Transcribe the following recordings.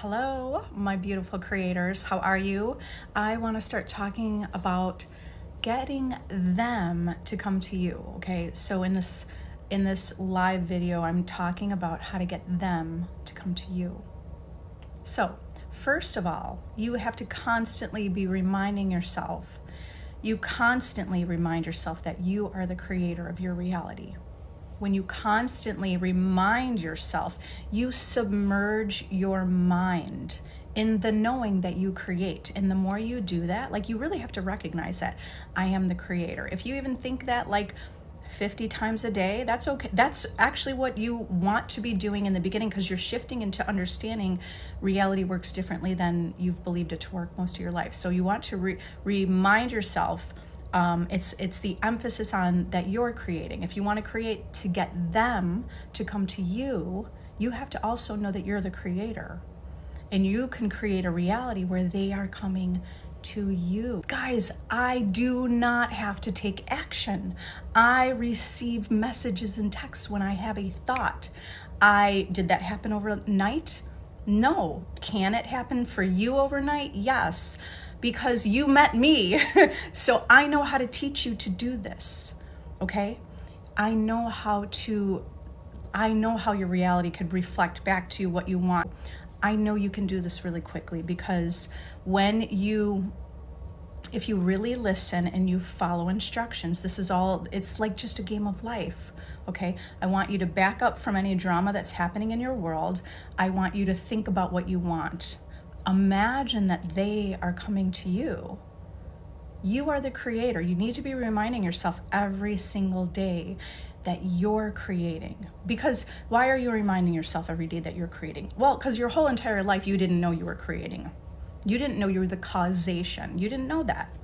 Hello, my beautiful creators. How are you? I want to start talking about getting them to come to you. Okay, so in this live video, I'm talking about how to get them to come to you. So, first of all, you have to constantly be reminding yourself. You constantly remind yourself that you are the creator of your reality. When you constantly remind yourself, you submerge your mind in the knowing that you create. And the more you do that, like, you really have to recognize that I am the creator. If you even think that like 50 times a day, that's okay. That's actually what you want to be doing in the beginning, because you're shifting into understanding reality works differently than you've believed it to work most of your life. So you want to remind yourself. It's the emphasis on that you're creating. If you want to create to get them to come to you, you have to also know that you're the creator. And you can create a reality where they are coming to you. Guys, I do not have to take action. I receive messages and texts when I have a thought. Did that happen overnight? No. Can it happen for you overnight? Yes. Because you met me. So I know how to teach you to do this. Okay? I know how your reality could reflect back to what you want. I know you can do this really quickly, because if you really listen and you follow instructions, it's like just a game of life. Okay? I want you to back up from any drama that's happening in your world. I want you to think about what you want. Imagine that they are coming to you. You are the creator. You need to be reminding yourself every single day that you're creating. Because why are you reminding yourself every day that you're creating? Well, because your whole entire life you didn't know you were creating. You didn't know you were the causation. You didn't know that.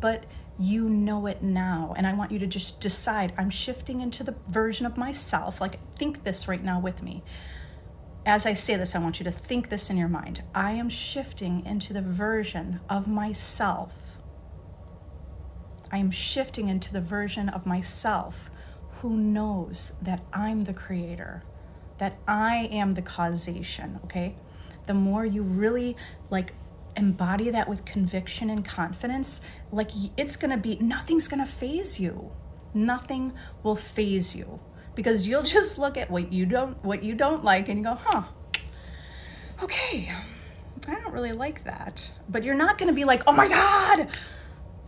But you know it now. And I want you to just decide, I'm shifting into the version of myself. Like, think this right now with me. As I say this, I want you to think this in your mind. I am shifting into the version of myself. I am shifting into the version of myself who knows that I'm the creator, that I am the causation, okay? The more you really embody that with conviction and confidence, nothing's gonna faze you. Nothing will faze you. Because you'll just look at what you don't like and you go, okay, I don't really like that. But you're not going to be like, oh my God.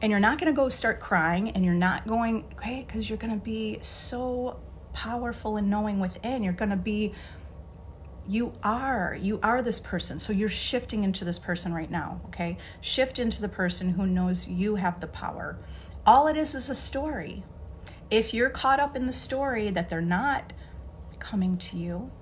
And you're not going to go start crying, and you're not going, okay, because you're going to be so powerful and knowing within. You are this person. So you're shifting into this person right now, okay? Shift into the person who knows you have the power. All it is a story. If you're caught up in the story that they're not coming to you,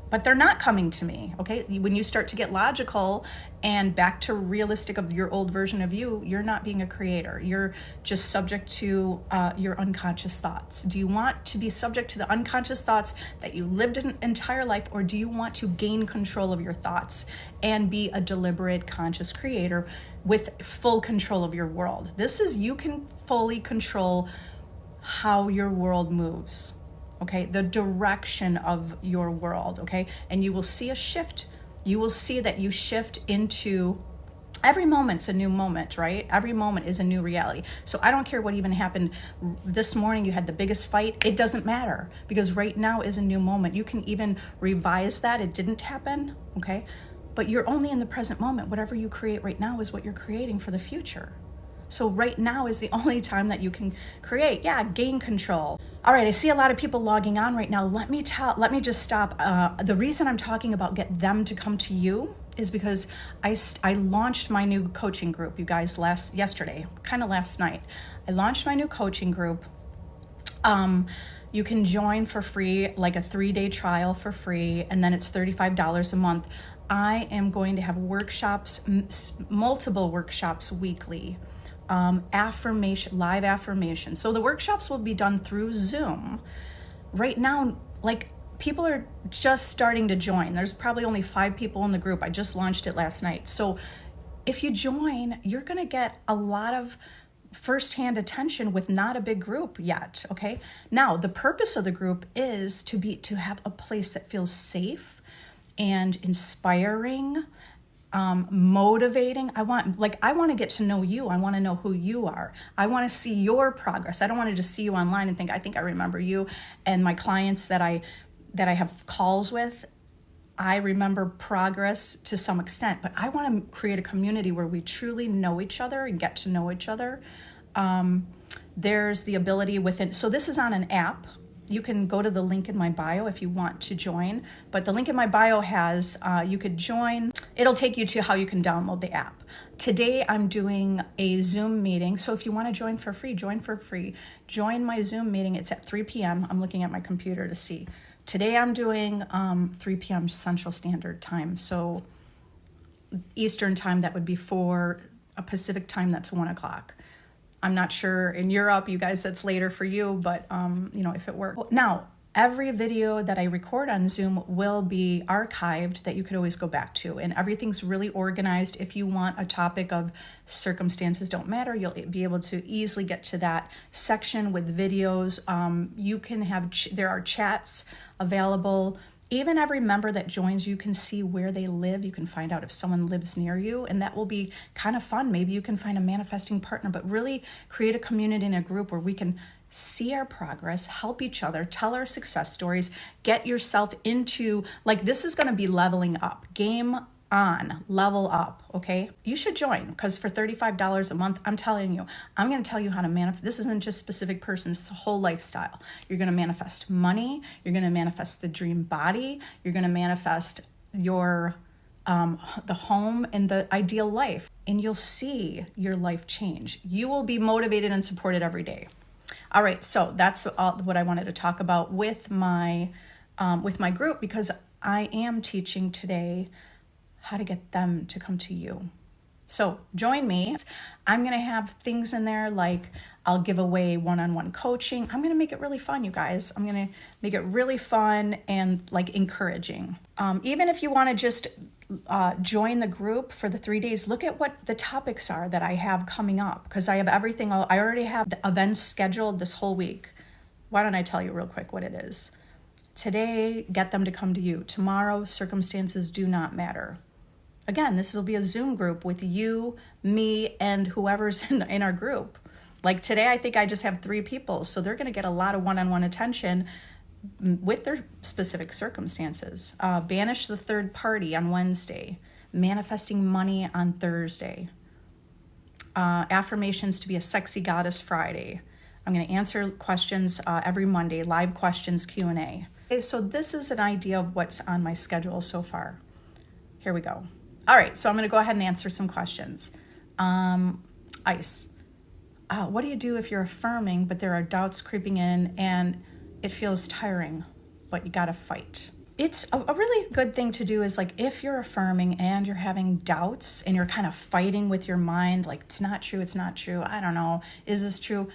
but they're not coming to me, okay? When you start to get logical and back to realistic of your old version of you, you're not being a creator. You're just subject to your unconscious thoughts. Do you want to be subject to the unconscious thoughts that you lived an entire life, or do you want to gain control of your thoughts and be a deliberate, conscious creator with full control of your world? You can fully control how your world moves, okay? The direction of your world, okay? And you will see a shift. You will see that you shift into every moment's a new moment, right? Every moment is a new reality. So I don't care what even happened this morning. You had the biggest fight. It doesn't matter, because right now is a new moment. You can even revise that. It didn't happen, okay? But you're only in the present moment. Whatever you create right now is what you're creating for the future. So right now is the only time that you can create. Yeah, gain control. All right, I see a lot of people logging on right now. Let me just stop. The reason I'm talking about get them to come to you is because I launched my new coaching group, you guys, last night. I launched my new coaching group. You can join for free, like a 3-day trial for free, and then it's $35 a month. I am going to have workshops, multiple workshops weekly. Live affirmation. So the workshops will be done through Zoom. Right now, people are just starting to join. There's probably only 5 people in the group. I just launched it last night. So if you join, you're going to get a lot of firsthand attention with not a big group yet, okay? Now, the purpose of the group is to have a place that feels safe and inspiring, motivating. I want to get to know you. I want to know who you are. I want to see your progress. I don't want to just see you online and think, I think I remember you. And my clients that I have calls with, I remember progress to some extent, but I want to create a community where we truly know each other and get to know each other. There's the ability within, so this is on an app. You can go to the link in my bio if you want to join, but the link in my bio has, you could join. It'll take you to how you can download the app. Today I'm doing a Zoom meeting, so if you want to join for free, join for free. Join my Zoom meeting. It's at 3 p.m. I'm looking at my computer to see. Today I'm doing 3 p.m. Central Standard Time, so Eastern Time, that would be 4, a Pacific Time, that's 1 o'clock. I'm not sure in Europe, you guys, that's later for you, but if it works. Now, every video that I record on Zoom will be archived that you could always go back to, and everything's really organized. If you want a topic of circumstances don't matter, you'll be able to easily get to that section with videos. You can have, there are chats available. Even every member that joins, you can see where they live. You can find out if someone lives near you, and that will be kind of fun. Maybe you can find a manifesting partner, but really create a community and a group where we can see our progress, help each other, tell our success stories, get yourself into, like, this is going to be leveling up. Game on, level up, okay? You should join, because for $35 a month, I'm telling you, I'm going to tell you how to manifest. This isn't just specific persons, it's a whole lifestyle. You're going to manifest money, you're going to manifest the dream body, you're going to manifest your the home and the ideal life, and you'll see your life change. You will be motivated and supported every day. All right, so that's all what I wanted to talk about with my group, because I am teaching today how to get them to come to you. So join me. I'm going to have things in there like I'll give away one-on-one coaching. I'm going to make it really fun, you guys. I'm going to make it really fun and like encouraging. Even if you want to just join the group for the 3 days, look at what the topics are that I have coming up, because I have everything. I already have the events scheduled this whole week. Why don't I tell you real quick what it is? Today, get them to come to you. Tomorrow, circumstances do not matter. Again, this will be a Zoom group with you, me, and whoever's in our group. Like today, I think I just have 3 people, so they're going to get a lot of one-on-one attention with their specific circumstances. Banish the third party on Wednesday. Manifesting money on Thursday. Affirmations to be a sexy goddess Friday. I'm going to answer questions every Monday, live questions, Q&A. Okay, so this is an idea of what's on my schedule so far. Here we go. All right, so I'm going to go ahead and answer some questions. Ice. What do you do if you're affirming, but there are doubts creeping in and it feels tiring, but you got to fight? It's a really good thing to do is like if you're affirming and you're having doubts and you're kind of fighting with your mind, like it's not true, I don't know, is this true?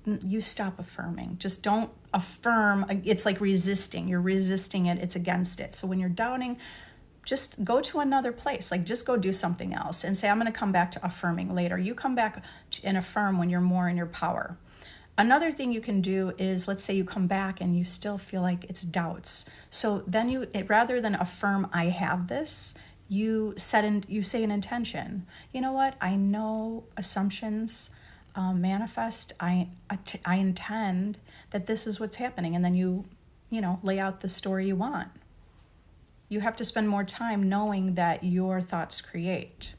You stop affirming. Just don't affirm. It's like resisting. You're resisting it. It's against it. So when you're doubting, just go to another place. Like just go do something else and say, I'm going to come back to affirming later. You come back and affirm when you're more in your power. Another thing you can do is, let's say you come back and you still feel like it's doubts. So then rather than affirm, I have this, you say an intention. You know what? I know assumptions manifest. I intend that this is what's happening. And then you lay out the story you want. You have to spend more time knowing that your thoughts create.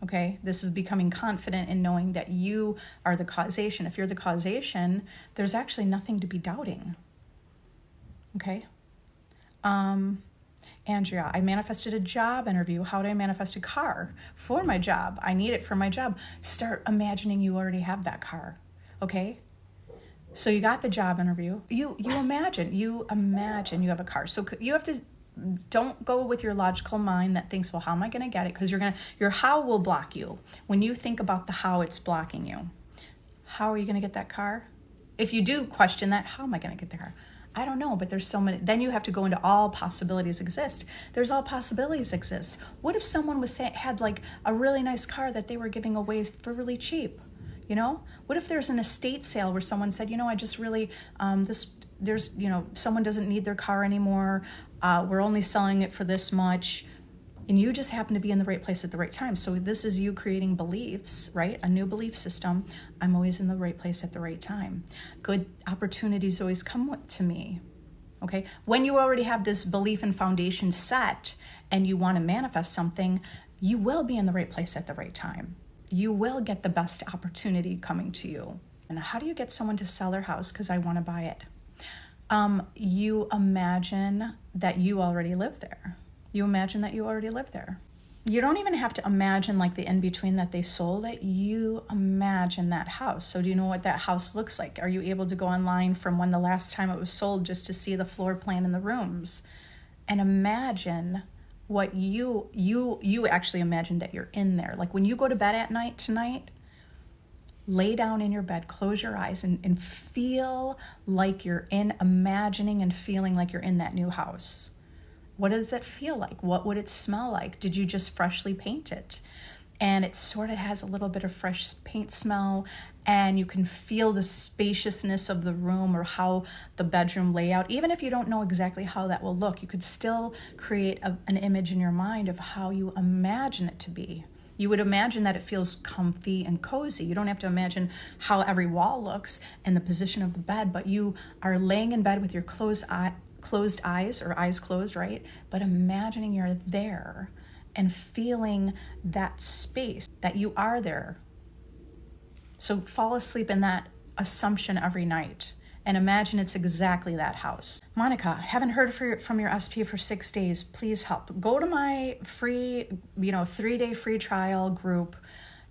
Okay, this is becoming confident in knowing that you are the causation. If you're the causation, there's actually nothing to be doubting. Okay. Andrea, I manifested a job interview. How do I manifest a car for my job? I need it for my job. Start imagining you already have that car. Okay. So you got the job interview. You imagine you have a car. So you have to. Don't go with your logical mind that thinks, well, how am I going to get it? Because your how will block you. When you think about the how, it's blocking you. How are you going to get that car? If you do question that, how am I going to get the car? I don't know, but there's so many. Then you have to go into all possibilities exist. There's all possibilities exist. What if someone had like a really nice car that they were giving away for really cheap? What if there's an estate sale where someone said, I just really, someone doesn't need their car anymore. we're only selling it for this much. And you just happen to be in the right place at the right time. So this is you creating beliefs, right? A new belief system. I'm always in the right place at the right time. Good opportunities always come to me. Okay. When you already have this belief and foundation set and you want to manifest something, you will be in the right place at the right time. You will get the best opportunity coming to you. And how do you get someone to sell their house? Because I want to buy it. You imagine that you already live there. You imagine that you already live there. You don't even have to imagine like the in-between that they sold it. You imagine that house. So do you know what that house looks like? Are you able to go online from when the last time it was sold just to see the floor plan and the rooms? And imagine what you actually imagine that you're in there. Like when you go to bed at night tonight, lay down in your bed, close your eyes and feel like you're imagining and feeling like you're in that new house. What does it feel like? What would it smell like? Did you just freshly paint it? And it sort of has a little bit of fresh paint smell, and you can feel the spaciousness of the room or how the bedroom layout. Even if you don't know exactly how that will look, you could still create an image in your mind of how you imagine it to be. You would imagine that it feels comfy and cozy. You don't have to imagine how every wall looks and the position of the bed, but you are laying in bed with your closed eyes or eyes closed, right? But imagining you're there and feeling that space, that you are there. So fall asleep in that assumption every night and imagine it's exactly that house. Monica, haven't heard from your SP for 6 days. Please help. Go to my free, 3-day free trial group.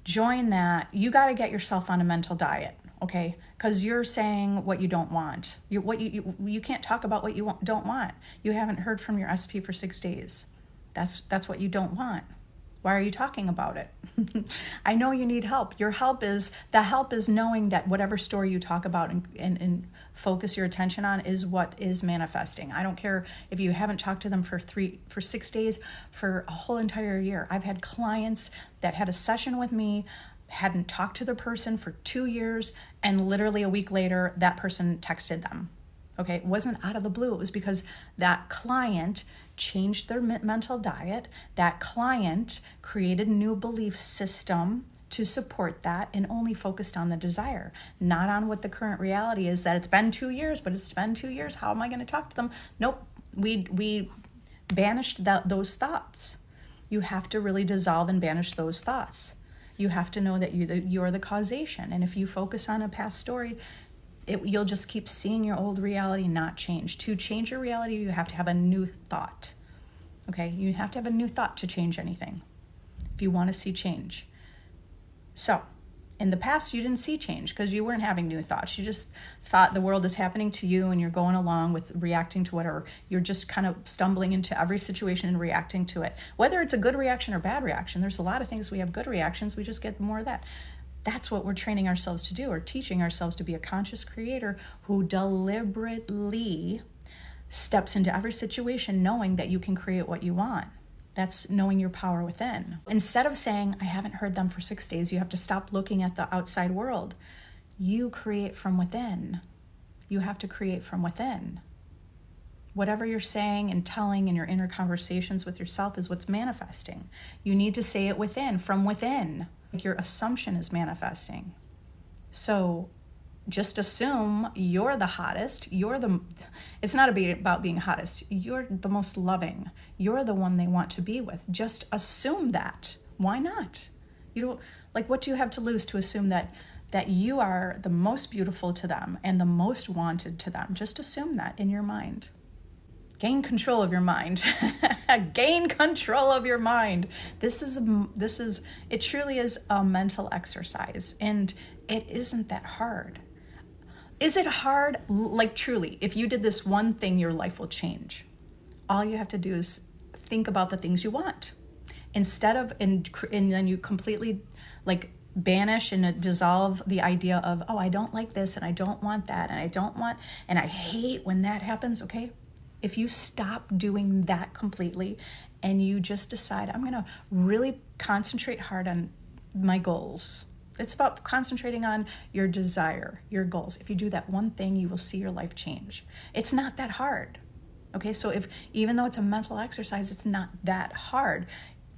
Join that. You got to get yourself on a mental diet. Okay, because you're saying what you don't want. You can't talk about what you don't want. You haven't heard from your SP for 6 days. That's what you don't want. Why are you talking about it? I know you need help. The help is knowing that whatever story you talk about and focus your attention on is what is manifesting. I don't care if you haven't talked to them for 6 days, for a whole entire year. I've had clients that had a session with me, hadn't talked to the person for 2 years, and literally a week later, that person texted them. Okay, it wasn't out of the blue. It was because that client changed their mental diet. That client created a new belief system to support that and only focused on the desire, not on what the current reality is, that it's been 2 years, but it's been 2 years. How am I going to talk to them? Nope, we banished those thoughts. You have to really dissolve and banish those thoughts. You have to know that you're the causation. And if you focus on a past story, you'll just keep seeing your old reality not change. To change your reality, you have to have a new thought. Okay, you have to have a new thought to change anything if you want to see change. So, in the past, you didn't see change because you weren't having new thoughts. You just thought the world is happening to you and you're going along with reacting to it, or you're just kind of stumbling into every situation and reacting to it. Whether it's a good reaction or bad reaction, there's a lot of things we have good reactions, we just get more of that. That's what we're training ourselves to do, or teaching ourselves to be a conscious creator who deliberately steps into every situation knowing that you can create what you want. That's knowing your power within. Instead of saying, I haven't heard them for 6 days, you have to stop looking at the outside world. You create from within. You have to create from within. Whatever you're saying and telling in your inner conversations with yourself is what's manifesting. You need to say it within, from within. Your assumption is manifesting. So just assume you're the hottest. It's not about being hottest. You're the most loving. You're the one they want to be with. Just assume that. Why not? What do you have to lose to assume that you are the most beautiful to them and the most wanted to them? Just assume that in your mind. Gain control of your mind. Gain control of your mind. It truly is a mental exercise, and it isn't that hard. Is it hard? Like truly, if you did this one thing, your life will change. All you have to do is think about the things you want. Instead of, and then you completely banish and dissolve the idea of, oh, I don't like this and I don't want that and I hate when that happens, okay? If you stop doing that completely and you just decide, I'm going to really concentrate hard on my goals. It's about concentrating on your desire, your goals. If you do that one thing, you will see your life change. It's not that hard. Okay, so if, even though it's a mental exercise, it's not that hard.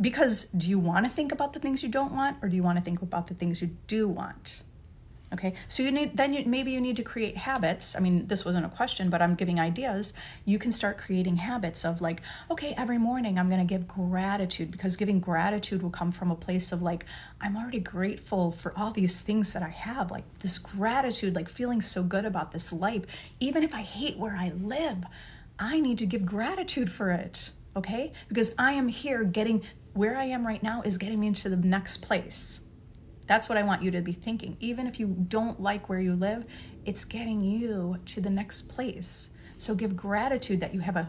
Because do you want to think about the things you don't want, or do you want to think about the things you do want? Okay, so maybe you need to create habits. I mean, this wasn't a question, but I'm giving ideas. You can start creating habits of like, okay, every morning I'm going to give gratitude, because giving gratitude will come from a place of like, I'm already grateful for all these things that I have, like this gratitude, like feeling so good about this life. Even if I hate where I live, I need to give gratitude for it, okay? Because I am here where I am right now is getting me into the next place. That's what I want you to be thinking. Even if you don't like where you live, it's getting you to the next place. So give gratitude that you have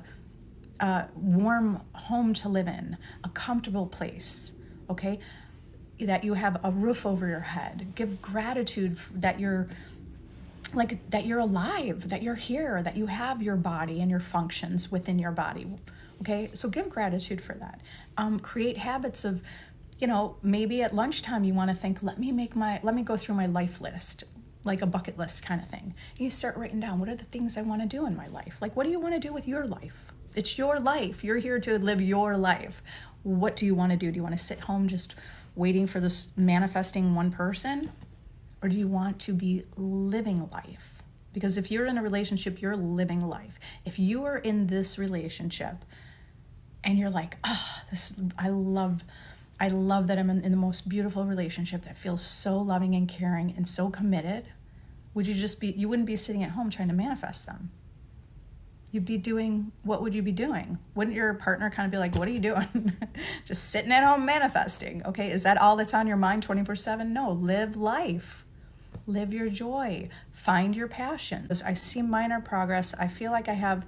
a warm home to live in, a comfortable place, okay? That you have a roof over your head. Give gratitude that you're alive, that you're here, that you have your body and your functions within your body, okay? So give gratitude for that. Create habits of, maybe at lunchtime you want to think, let me go through my life list, like a bucket list kind of thing. And you start writing down, what are the things I want to do in my life? Like, what do you want to do with your life? It's your life. You're here to live your life. What do you want to do? Do you want to sit home just waiting for this manifesting one person? Or do you want to be living life? Because if you're in a relationship, you're living life. If you are in this relationship and you're like, I love that I'm in the most beautiful relationship that feels so loving and caring and so committed, you wouldn't be sitting at home trying to manifest them. You'd be doing, what would you be doing? Wouldn't your partner kind of be like, what are you doing? Just sitting at home manifesting. Okay, is that all that's on your mind 24/7? No, live life. Live your joy. Find your passion. I see minor progress. I feel like I have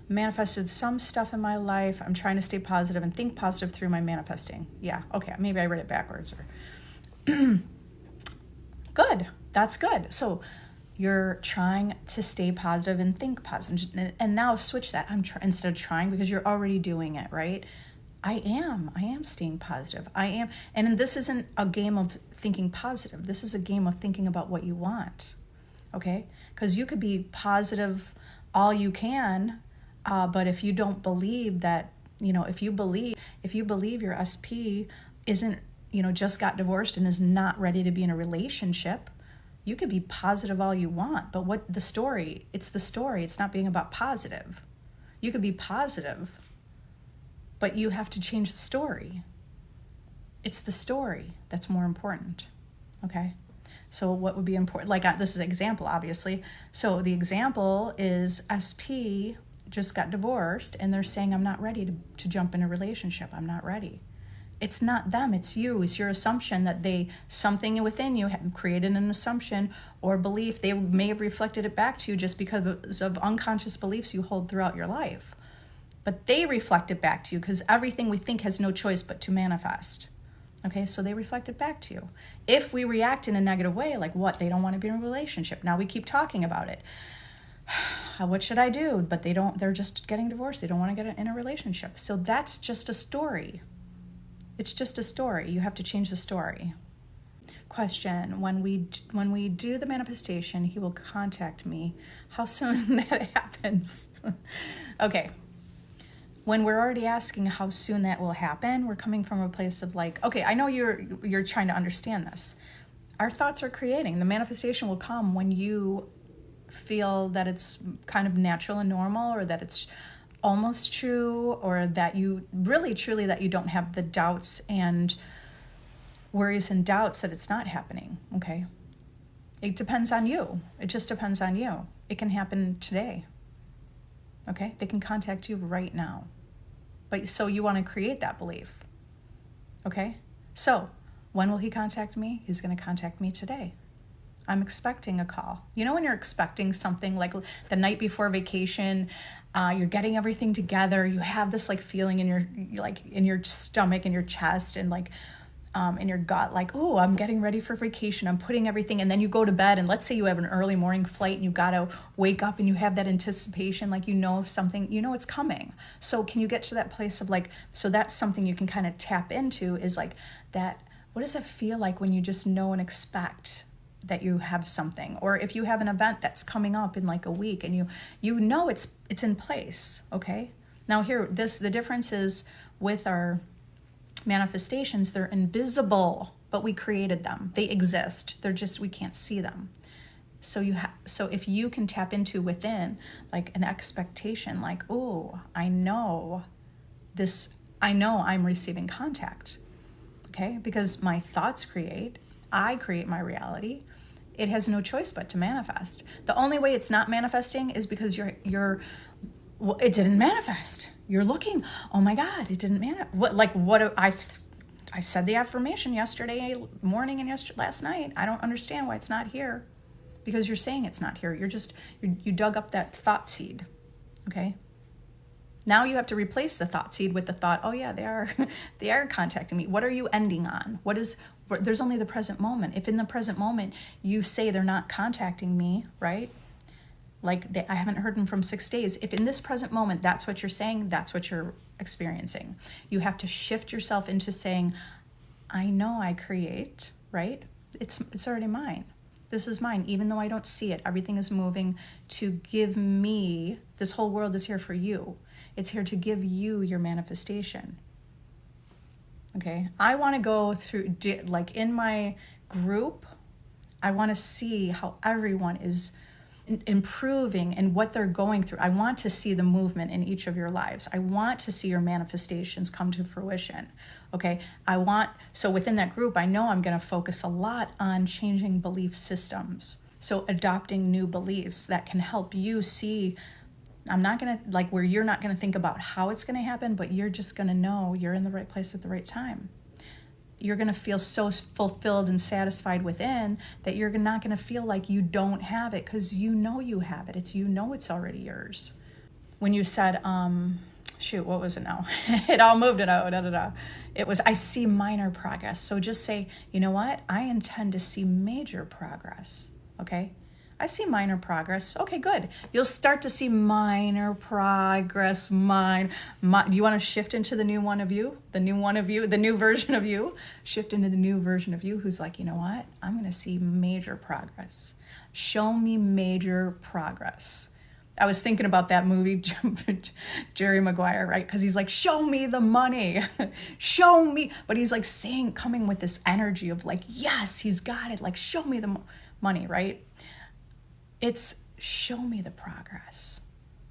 manifested some stuff in my life. I'm trying to stay positive and think positive through my manifesting. Yeah, okay, maybe I read it backwards. Good, that's good. So you're trying to stay positive and think positive. And now switch that. Instead of trying, because you're already doing it, right? I am staying positive. And this isn't a game of thinking positive. This is a game of thinking about what you want, okay? Because you could be positive all you can, but if you don't believe that, if you believe your SP isn't, just got divorced and is not ready to be in a relationship, you could be positive all you want. But it's the story. It's not being about positive. You could be positive, but you have to change the story. It's the story that's more important, okay? So what would be important? Like this is an example, obviously. So the example is SP just got divorced and they're saying, I'm not ready to jump in a relationship. I'm not ready. It's not them, it's you. It's your assumption that something within you have created an assumption or belief. They may have reflected it back to you just because of unconscious beliefs you hold throughout your life. But they reflect it back to you because everything we think has no choice but to manifest. Okay, so they reflect it back to you. If we react in a negative way, like what? They don't want to be in a relationship. Now we keep talking about it. What should I do? But they're just getting divorced. They don't want to get in a relationship. So that's just a story. It's just a story. You have to change the story. Question, when we do the manifestation, he will contact me. How soon that happens? Okay. When we're already asking how soon that will happen, we're coming from a place of like, okay, I know you're trying to understand this. Our thoughts are creating. The manifestation will come when you feel that it's kind of natural and normal, or that it's almost true, or that you really truly that you don't have the doubts and worries and doubts that it's not happening. Okay, it depends on you. It just depends on you. It can happen today. Okay, they can contact you right now, but so you want to create that belief. Okay, so when will he contact me? He's going to contact me today. I'm expecting a call. When you're expecting something, like the night before vacation, you're getting everything together. You have this like feeling in your stomach, in your chest, and like in your gut, like, oh, I'm getting ready for vacation. I'm putting everything, and then you go to bed, and let's say you have an early morning flight, and you gotta wake up, and you have that anticipation, like something, it's coming. So can you get to that place of like, so that's something you can kind of tap into, is like that. What does it feel like when you just know and expect that you have something, or if you have an event that's coming up in like a week and you know it's in place, okay? Now here, the difference is with our manifestations, they're invisible, but we created them. They exist. They're just, we can't see them. So so if you can tap into within like an expectation, like, oh, I know I'm receiving contact, okay? Because my thoughts I create my reality. It has no choice but to manifest. The only way it's not manifesting is because well, it didn't manifest. You're looking, oh my God, it didn't manifest. I said the affirmation yesterday morning and last night. I don't understand why it's not here. Because you're saying it's not here. You dug up that thought seed, okay? Now you have to replace the thought seed with the thought, oh yeah, they are contacting me. What are you ending on? There's only the present moment. If in the present moment you say they're not contacting me, right? Like I haven't heard them from 6 days. If in this present moment, that's what you're saying, that's what you're experiencing. You have to shift yourself into saying, I know I create, right? It's already mine. This is mine, even though I don't see it. Everything is moving to give me, this whole world is here for you. It's here to give you your manifestation. Okay, I want to go through, like in my group, I want to see how everyone is improving and what they're going through. I want to see the movement in each of your lives. I want to see your manifestations come to fruition. Okay, so within that group, I know I'm going to focus a lot on changing belief systems. So adopting new beliefs that can help you see, I'm not going to, like where you're not going to think about how it's going to happen, but you're just going to know you're in the right place at the right time. You're going to feel so fulfilled and satisfied within that you're not going to feel like you don't have it, because you know you have it. It's already yours. When you said, what was it now? It all moved. It was, I see minor progress. So just say, you know what? I intend to see major progress. Okay? I see minor progress. Okay, good. You'll start to see minor progress. You want to shift into the new one of you, the new version of you. Shift into the new version of you who's like, you know what? I'm going to see major progress. Show me major progress. I was thinking about that movie, Jerry Maguire, right? Because he's like, show me the money, show me. But he's like coming with this energy of like, yes, he's got it. Like, show me the money, right? It's show me the progress.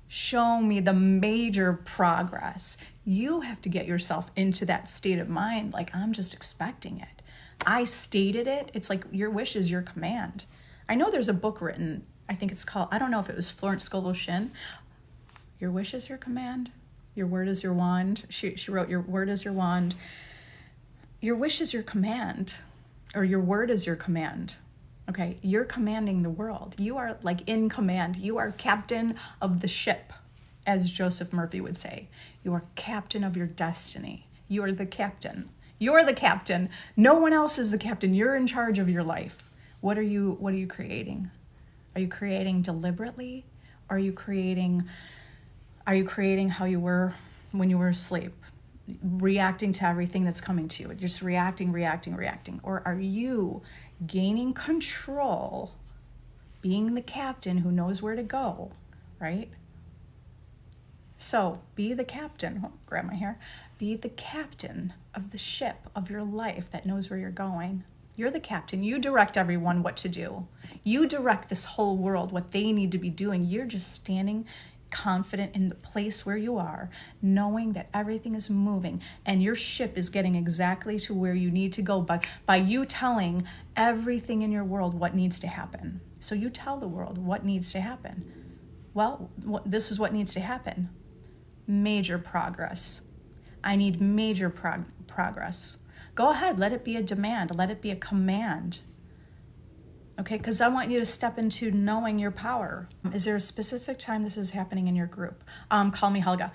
Show me the major progress. You have to get yourself into that state of mind. Like, I'm just expecting it. I stated it. It's like your wish is your command. I know there's a book written, I think it's called, I don't know if it was Florence Scovel Shinn. Your wish is your command. Your word is your wand. She wrote, your word is your wand. Your wish is your command, or your word is your command. Okay, you're commanding the world. You are like in command. You are captain of the ship, as Joseph Murphy would say. You are captain of your destiny. You are the captain. You're the captain. No one else is the captain. You're in charge of your life. What are you creating? Are you creating deliberately? Are you creating how you were when you were asleep? Reacting to everything that's coming to you. Just reacting. Or are you gaining control, being the captain who knows where to go, right? So be the captain. Oh, grab my hair. Be the captain of the ship of your life that knows where you're going. You're the captain. You direct everyone what to do. You direct this whole world what they need to be doing. You're just standing confident in the place where you are, knowing that everything is moving and your ship is getting exactly to where you need to go by you telling everything in your world what needs to happen. So you tell the world what needs to happen. Well, this is what needs to happen. Major progress. I need major progress. Go ahead, let it be a demand, let it be a command. Okay, because I want you to step into knowing your power. Is there a specific time this is happening in your group? Call me Helga.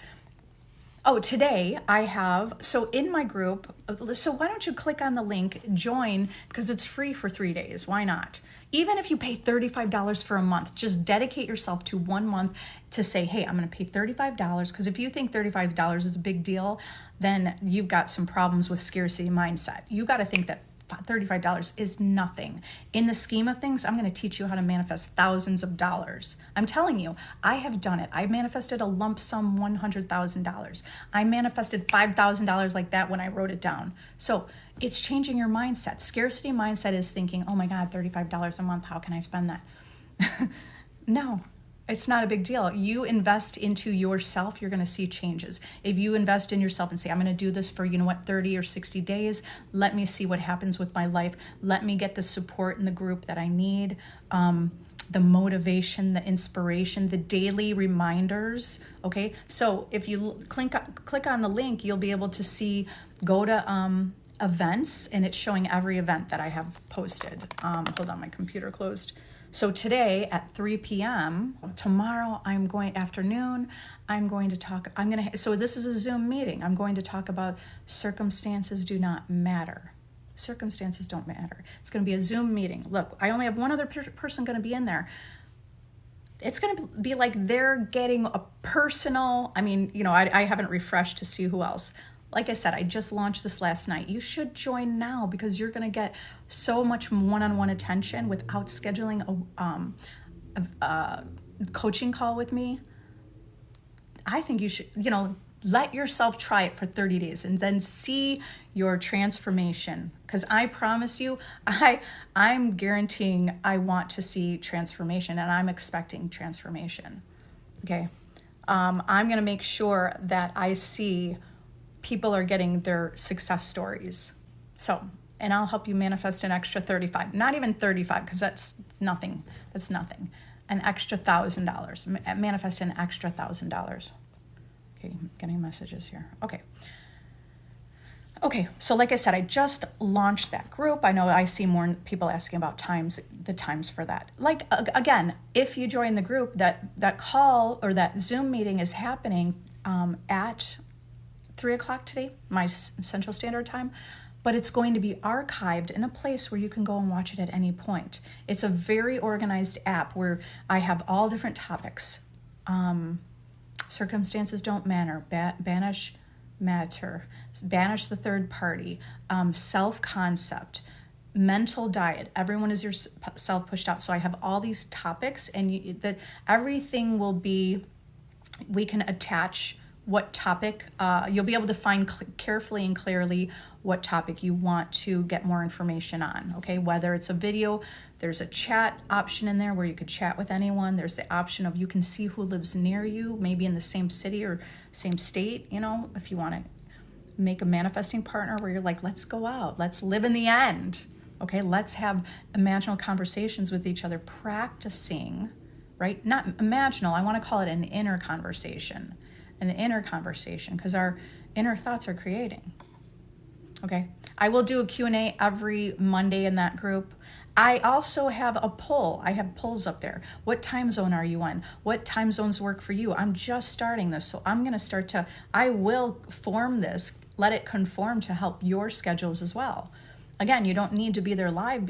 Oh, today I have, so in my group, so why don't you click on the link, join, because it's free for 3 days. Why not? Even if you pay $35 for a month, just dedicate yourself to 1 month to say, hey, I'm going to pay $35, because if you think $35 is a big deal, then you've got some problems with scarcity mindset. You got to think that $35 is nothing. In the scheme of things, I'm going to teach you how to manifest thousands of dollars. I'm telling you, I have done it. I manifested a lump sum $100,000. I manifested $5,000 like that when I wrote it down. So it's changing your mindset. Scarcity mindset is thinking, oh my God, $35 a month, how can I spend that? No, it's not a big deal. You invest into yourself, you're going to see changes. If you invest in yourself and say, I'm going to do this for, 30 or 60 days, let me see what happens with my life. Let me get the support in the group that I need, the motivation, the inspiration, the daily reminders. Okay. So if you click on the link, you'll be able to go to events, and it's showing every event that I have posted. Hold on, my computer closed. So today at 3 p.m., tomorrow afternoon, so this is a Zoom meeting. I'm going to talk about circumstances do not matter. Circumstances don't matter. It's going to be a Zoom meeting. Look, I only have one other person going to be in there. It's going to be like they're getting a personal, I haven't refreshed to see who else. Like I said, I just launched this last night. You should join now because you're going to get so much one-on-one attention without scheduling a coaching call with me. I think you should, let yourself try it for 30 days and then see your transformation. Because I promise you, I'm guaranteeing I want to see transformation, and I'm expecting transformation. Okay. I'm going to make sure that I see people are getting their success stories. So, and I'll help you manifest an extra 35, not even 35, because that's nothing. That's nothing. An extra $1,000. Manifest an extra $1,000. Okay, I'm getting messages here. Okay, so like I said, I just launched that group. I know I see more people asking about the times for that. Like, again, if you join the group, that call or that Zoom meeting is happening at 3 o'clock today, my Central Standard Time, but it's going to be archived in a place where you can go and watch it at any point. It's a very organized app where I have all different topics. Circumstances don't matter, banish the third party, self-concept, mental diet. Everyone is yourself pushed out. So I have all these topics, and that everything will be, we can attach what topic, you'll be able to find carefully and clearly what topic you want to get more information on, okay? Whether it's a video, there's a chat option in there where you could chat with anyone. There's the option of you can see who lives near you, maybe in the same city or same state, if you want to make a manifesting partner where you're like, let's go out, let's live in the end, okay? Let's have imaginal conversations with each other, practicing, right? Not imaginal, I want to call it an inner conversation. An inner conversation, because our inner thoughts are creating. Okay. I will do a Q&A every Monday in that group. I also have a poll. I have polls up there. What time zone are you in? What time zones work for you? I'm just starting this. So I'm going to I will form this, let it conform to help your schedules as well. Again, you don't need to be there live.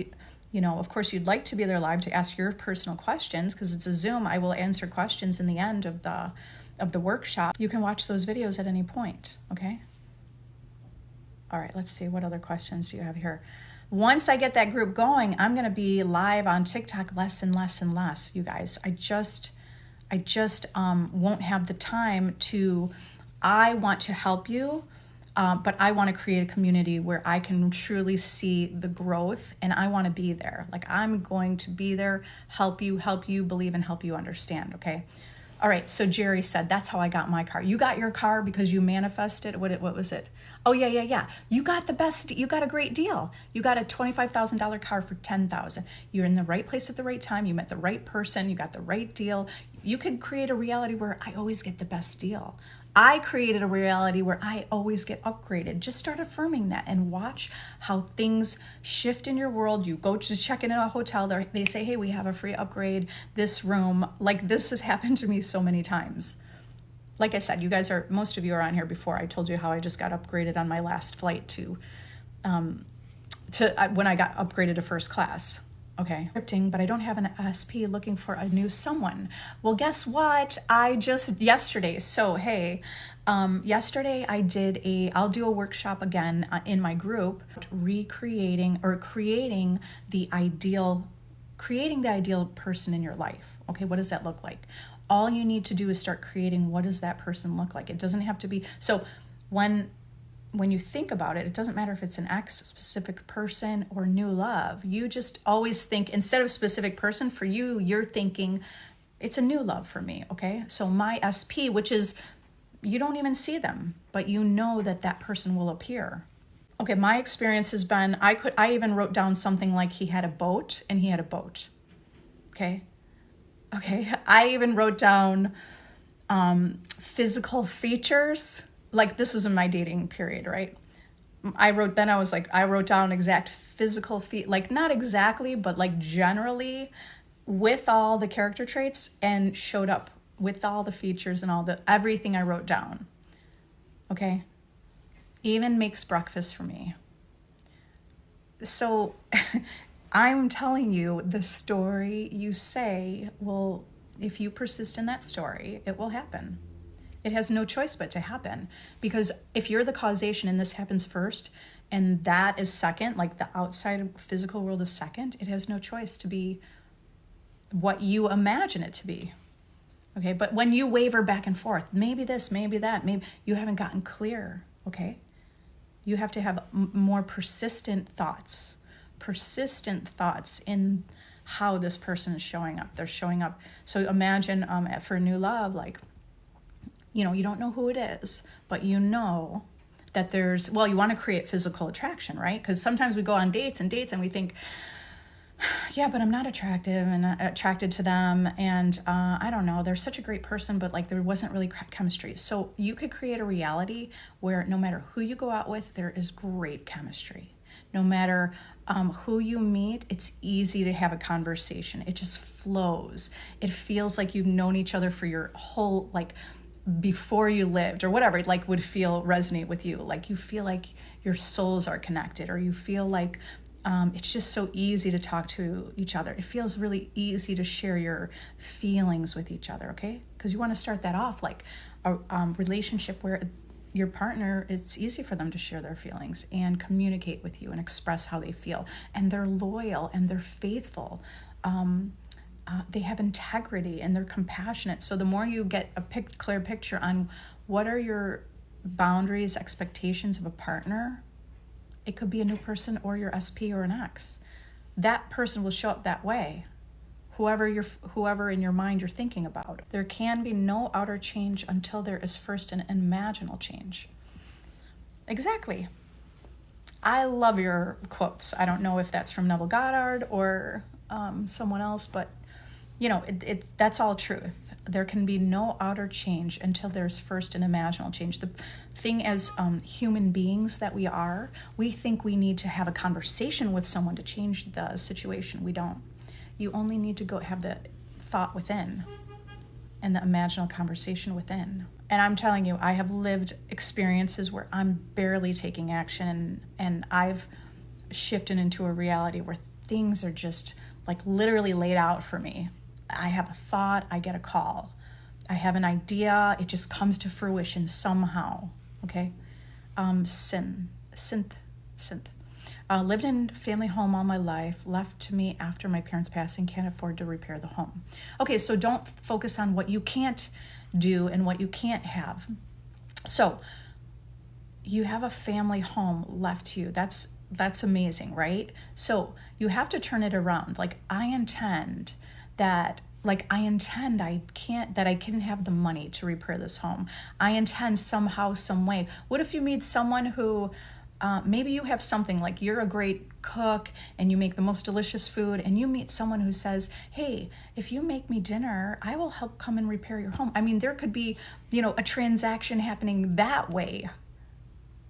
Of course, you'd like to be there live to ask your personal questions, because it's a Zoom. I will answer questions in the end of the workshop. You can watch those videos at any point, okay? All right, let's see, what other questions do you have here? Once I get that group going, I'm gonna be live on TikTok less and less and less, you guys. I just won't have the time to, I want to help you, but I want to create a community where I can truly see the growth, and I want to be there. Like, I'm going to be there, help you believe, and help you understand, okay? All right, so Jerry said, that's how I got my car. You got your car because you manifested. What was it? Oh, yeah. You got you got a great deal. You got a $25,000 car for $10,000. You're in the right place at the right time. You met the right person. You got the right deal. You could create a reality where I always get the best deal. I created a reality where I always get upgraded. Just start affirming that and watch how things shift in your world. You go to check in a hotel, they say, hey, we have a free upgrade, this room. Like, this has happened to me so many times. Like I said, most of you are on here before. I told you how I just got upgraded on my last flight to when I got upgraded to first class. Okay, scripting, but I don't have an SP looking for a new someone. Well, guess what? Yesterday, so hey, yesterday I'll do a workshop again in my group, creating the ideal person in your life. Okay, what does that look like? All you need to do is start creating what does that person look like. It doesn't have to be, so when you think about it, it doesn't matter if it's an ex, specific person, or new love. You just always think, instead of specific person, for you, you're thinking, it's a new love for me, okay? So my SP, which is, you don't even see them, but you know that that person will appear. Okay, my experience has been, I even wrote down something like he had a boat and he had a boat, okay? Okay, I even wrote down physical features. Like, this was in my dating period, right? I wrote down exact physical like not exactly, but like generally with all the character traits, and showed up with all the features and everything I wrote down. Okay. Even makes breakfast for me. So I'm telling you, the story you say will, if you persist in that story, it will happen. It has no choice but to happen, because if you're the causation and this happens first and that is second, like the outside physical world is second, it has no choice to be what you imagine it to be. Okay, but when you waver back and forth, maybe this, maybe that, maybe you haven't gotten clear, okay? You have to have more persistent thoughts in how this person is showing up. They're showing up. So imagine for new love, like, you don't know who it is, but you know that you want to create physical attraction, right? Because sometimes we go on dates and we think, yeah, but I'm not attracted to them. And I don't know, they're such a great person, but like there wasn't really chemistry. So you could create a reality where no matter who you go out with, there is great chemistry. No matter who you meet, it's easy to have a conversation. It just flows. It feels like you've known each other for your whole, like, before you lived, or whatever, like would resonate with you. Like you feel like your souls are connected, or you feel like it's just so easy to talk to each other. It feels really easy to share your feelings with each other, okay? Because you want to start that off like a relationship where your partner, it's easy for them to share their feelings and communicate with you and express how they feel. And they're loyal and they're faithful. They have integrity and they're compassionate. So the more you get a clear picture on what are your boundaries, expectations of a partner, it could be a new person or your SP or an ex. That person will show up that way. Whoever in your mind you're thinking about. There can be no outer change until there is first an imaginal change. Exactly. I love your quotes. I don't know if that's from Neville Goddard or someone else, but that's all truth. There can be no outer change until there's first an imaginal change. The thing as human beings that we are, we think we need to have a conversation with someone to change the situation. We don't. You only need to go have the thought within and the imaginal conversation within. And I'm telling you, I have lived experiences where I'm barely taking action, and I've shifted into a reality where things are just like literally laid out for me. I have a thought, I get a call. I have an idea, it just comes to fruition somehow, okay? Synth. Lived in family home all my life, left to me after my parents' passing, can't afford to repair the home. Okay, so don't focus on what you can't do and what you can't have. So you have a family home left to you. That's amazing, right? So you have to turn it around. Like I can have the money to repair this home. I intend somehow, some way. What if you meet someone who maybe you have something like you're a great cook and you make the most delicious food, and you meet someone who says, hey, if you make me dinner, I will help come and repair your home. I mean, there could be, a transaction happening that way.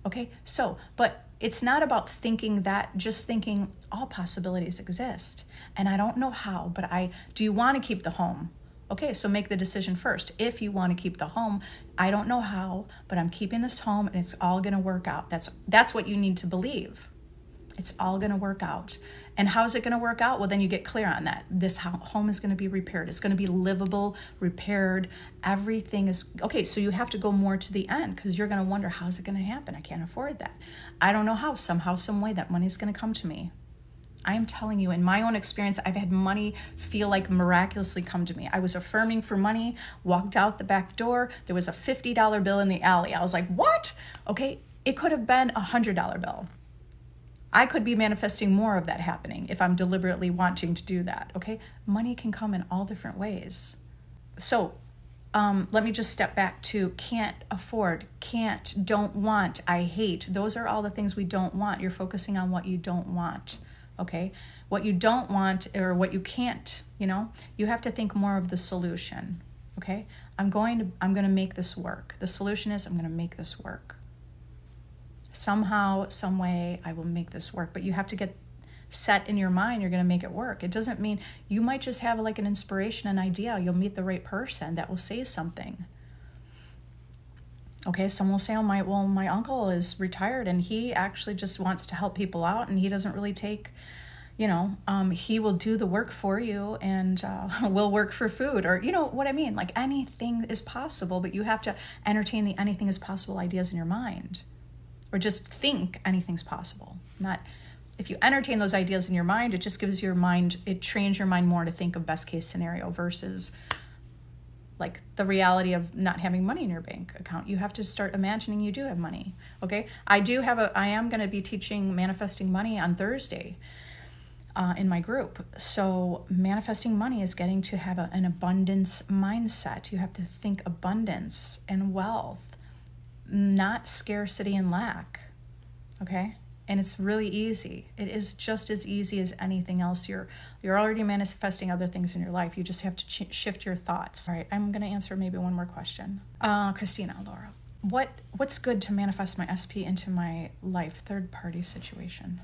Okay, so, but it's not about thinking that, just thinking all possibilities exist. And I don't know how, but do you want to keep the home? Okay, so make the decision first. If you want to keep the home, I don't know how, but I'm keeping this home and it's all going to work out. That's what you need to believe. It's all going to work out. And how's it going to work out? Well, then you get clear on that. This home is going to be repaired. It's going to be livable, repaired. Everything is okay. So you have to go more to the end, because you're going to wonder, how's it going to happen? I can't afford that. I don't know how. Somehow, some way, that money's going to come to me. I am telling you, in my own experience, I've had money feel like miraculously come to me. I was affirming for money, walked out the back door. There was a $50 bill in the alley. I was like, what? Okay, it could have been a $100 bill. I could be manifesting more of that happening if I'm deliberately wanting to do that, okay? Money can come in all different ways. So let me just step back to can't afford, can't, don't want, I hate. Those are all the things we don't want. You're focusing on what you don't want. Okay, what you don't want or what you can't, you have to think more of the solution. Okay, I'm going to make this work. The solution is I'm going to make this work. Somehow, some way, I will make this work. But you have to get set in your mind. You're going to make it work. It doesn't mean you might just have like an inspiration, an idea. You'll meet the right person that will say something. Okay, someone will say, my uncle is retired and he actually just wants to help people out, and he doesn't really take, he will do the work for you and will work for food, or what I mean? Like, anything is possible, but you have to entertain the anything is possible ideas in your mind, or just think anything's possible. Not, if you entertain those ideas in your mind, it just gives your mind, it trains your mind more to think of best case scenario versus like the reality of not having money in your bank account. You have to start imagining you do have money. Okay. I am going to be teaching manifesting money on Thursday in my group. So manifesting money is getting to have an abundance mindset. You have to think abundance and wealth, not scarcity and lack. Okay. And it's really easy. It is just as easy as anything else. You're already manifesting other things in your life. You just have to shift your thoughts. All right, I'm going to answer maybe one more question. Christina, Laura, what's good to manifest my SP into my life? Third-party situation.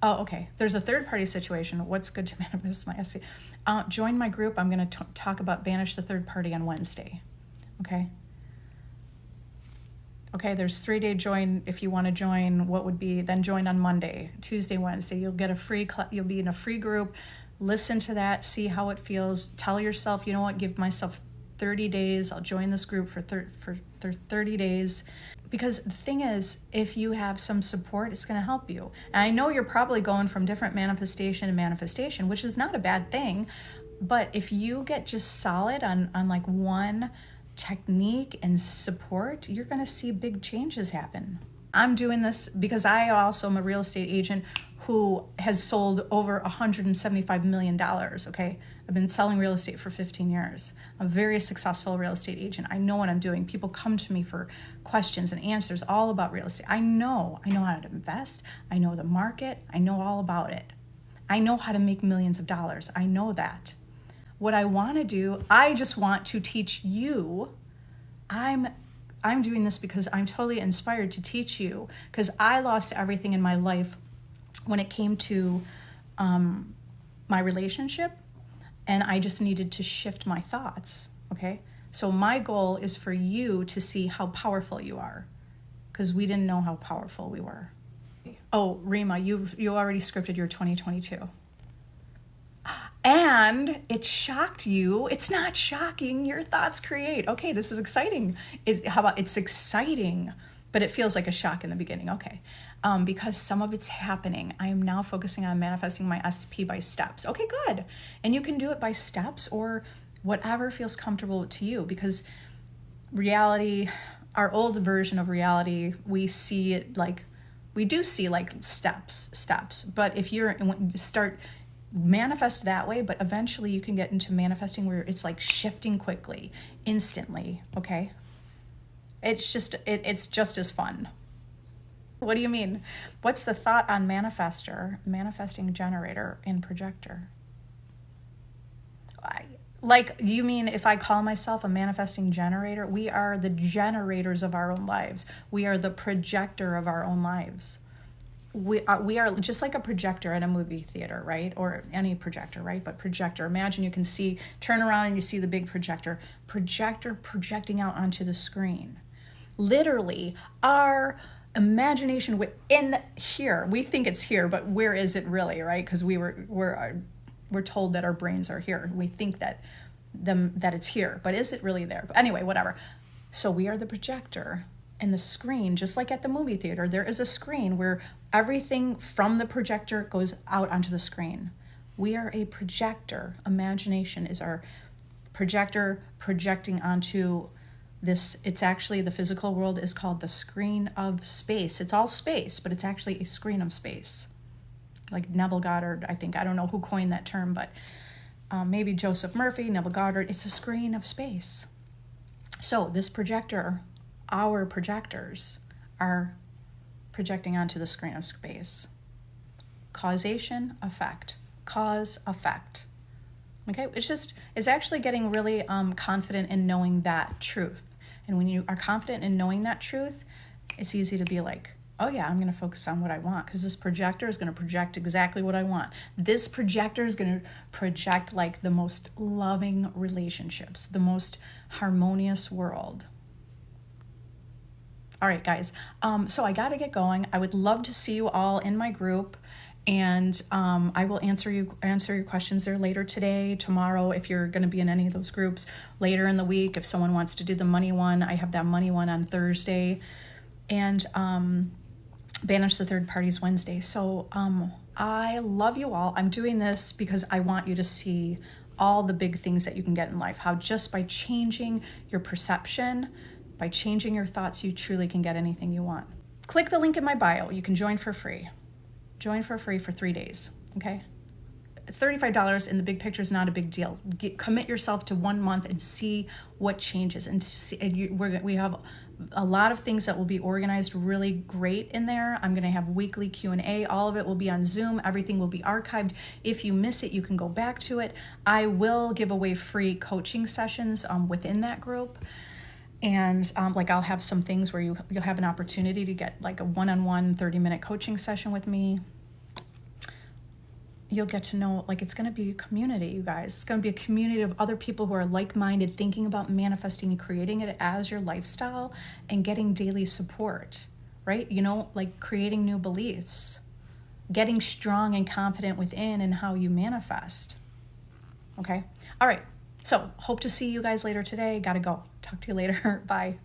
Oh, okay. There's a third-party situation. What's good to manifest my SP? Join my group. I'm going to talk about banish the third party on Wednesday. Okay. Okay, there's 3-day join if you want to join. What would be then join on Monday, Tuesday, Wednesday. You'll get you'll be in a free group. Listen to that, see how it feels. Tell yourself, you know what, give myself 30 days. I'll join this group for 30 days. Because the thing is, if you have some support, it's going to help you. And I know you're probably going from different manifestation to manifestation, which is not a bad thing. But if you get just solid on like one technique and support, you're going to see big changes happen. I'm doing this because I also am a real estate agent who has sold over $175 million. Okay, I've been selling real estate for 15 years. I'm a very successful real estate agent. I know what I'm doing. People come to me for questions and answers all about real estate. I know how to invest. I know the market. I know all about it. I know how to make millions of dollars. I know that. What I want to do, I just want to teach you. I'm doing this because I'm totally inspired to teach you, because I lost everything in my life when it came to my relationship, and I just needed to shift my thoughts, okay? So my goal is for you to see how powerful you are, because we didn't know how powerful we were. Oh, Rima, you already scripted your 2022. And it shocked you. It's not shocking. Your thoughts create. Okay, this is exciting. How about it's exciting, but it feels like a shock in the beginning. Okay, because some of it's happening. I am now focusing on manifesting my SP by steps. Okay, good. And you can do it by steps or whatever feels comfortable to you, because reality, our old version of reality, we see it like, we do see like steps. But if when you start manifest that way, but eventually you can get into manifesting where it's like shifting quickly, instantly, okay? It's just as fun. What do you mean? What's the thought on manifesting generator, and projector? Like, you mean if I call myself a manifesting generator? We are the generators of our own lives. We are the projector of our own lives. We are just like a projector at a movie theater, right? Or any projector, right? But projector, imagine you can turn around and you see the big projector projecting out onto the screen. Literally, our imagination within here, we think it's here, but where is it really, right? Because we're told that our brains are here. We think that it's here, but is it really there? But anyway, whatever. So we are the projector, and the screen, just like at the movie theater, there is a screen where everything from the projector goes out onto the screen. We are a projector. Imagination is our projector projecting onto this. It's actually, the physical world is called the screen of space. It's all space, but it's actually a screen of space. Like Neville Goddard, I think. I don't know who coined that term, but maybe Joseph Murphy, Neville Goddard. It's a screen of space. So this projector, our projectors are projecting onto the screen of space. Causation, effect. Cause, effect. Okay, it's actually getting really confident in knowing that truth. And when you are confident in knowing that truth, it's easy to be like, oh yeah, I'm going to focus on what I want, because this projector is going to project exactly what I want. This projector is going to project like the most loving relationships, the most harmonious world. All right, guys. So I got to get going. I would love to see you all in my group, and I will answer your questions there later today, tomorrow, if you're going to be in any of those groups. Later in the week, if someone wants to do the money one, I have that money one on Thursday, and Banish the Third Parties Wednesday. So I love you all. I'm doing this because I want you to see all the big things that you can get in life, how just by changing your perception, by changing your thoughts, you truly can get anything you want. Click the link in my bio. You can join for free. Join for free for 3 days, okay? $35 in the big picture is not a big deal. Commit yourself to 1 month and see what changes. We have a lot of things that will be organized really great in there. I'm going to have weekly Q&A. All of it will be on Zoom. Everything will be archived. If you miss it, you can go back to it. I will give away free coaching sessions within that group. And like I'll have some things where you'll have an opportunity to get like a one-on-one 30-minute coaching session with me. You'll get to know, like, it's going to be a community, you guys. It's going to be a community of other people who are like-minded, thinking about manifesting and creating it as your lifestyle and getting daily support, right? You know, like creating new beliefs, getting strong and confident within and how you manifest. Okay. All right. So hope to see you guys later today. Gotta go. Talk to you later. Bye.